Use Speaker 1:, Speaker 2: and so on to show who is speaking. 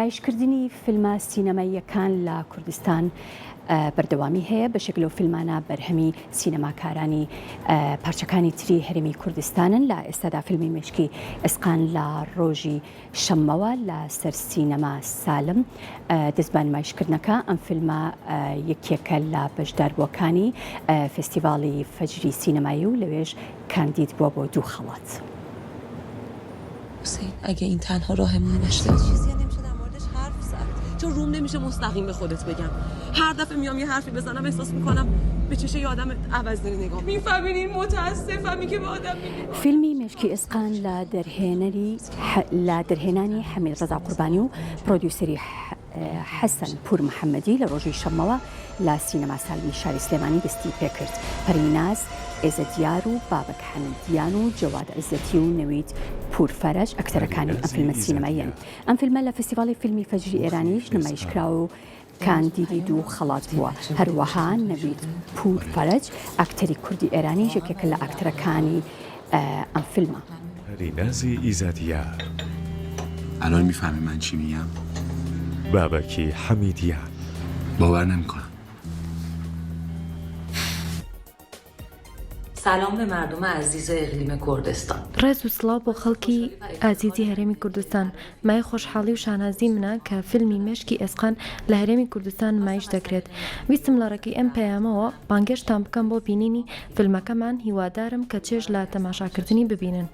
Speaker 1: نمایشکردنی فیلمە سینەماییەکان لە کوردستان بەردەوامی هەیە بەشێک لەو فیلمانە بەرهەمی سینەماکارانی پارچەکانی تری هەرێمی کوردستانن. لە ئێستادا فیلمی مێشکی ئێسقان لە ڕۆژی شەممەوە لە سەر سینەما سالم دەست بە نمایشکردنەکە. ئەم فیلمە یەکێکە لە بەشداربووەکانی فستیڤاڵی فەجری سینەمایی و لەوێژ کاندید بووە بۆ 2 خەڵات.
Speaker 2: حسین اگه این تنها راهمون نشده
Speaker 3: چیزی نمیشه در موردش حرف زد، چون روم نمیشه مستقیم به خودت بگم. هر دفعه میام یه حرفی بزنم احساس میکنم به چشه یه آدم عوض داری نگاه میفهمین. متاسفم که به آدم میگه.
Speaker 1: فیلمی مێشکی ئێسقان لە دەرهێنانی حەمید ڕەزا قوربانی و پرۆدیوسەری حەسەن پور محەممەدی لە ڕۆژی شەممەوە لە سینەما سالمی شاری سلێمانی دەستی پێکرد. پەریناز ئێزەدیار و بابک حەمدیان و جەواد عزەتی و نەوید پورفەرەج ئەکتەرەکانی ئەم فیلمە سینەماییان. ئەم فیلمە لە فستیڤاڵی فیلمی فەجری ئێرانیش نمایشکراوە و کاندیدی 2 خەڵات بووە. هەروەها نەوید پورفەرەج ئاکتەری کوردی ئێرانی یەکێکە لە ئاکتەرەکانی ئەم فیلمە.
Speaker 4: پەرینازی ئیزەدیار.
Speaker 5: الان میفهمی من چی میگم؟
Speaker 4: بابکی حەمیدیان.
Speaker 5: باور نمیکنم.
Speaker 2: سلام به مردم عزیز اقلیم کردستان.
Speaker 6: ڕێز و سڵاو بۆ خەڵکی ئازیزی هەرێمی کوردستان. مای خۆشحاڵی و شانازی منە کە فیلمی مێشکی ئێسقان لە هەرێمی کوردستان نمایش دەکرێت. ویستم لە ڕێگەی ئەم پەیامەوە بانگێشتان بکەم بۆ بینینی فیلمەکەمان. هیوادارم کە چێژ لە تەماشاکردنی ببینن.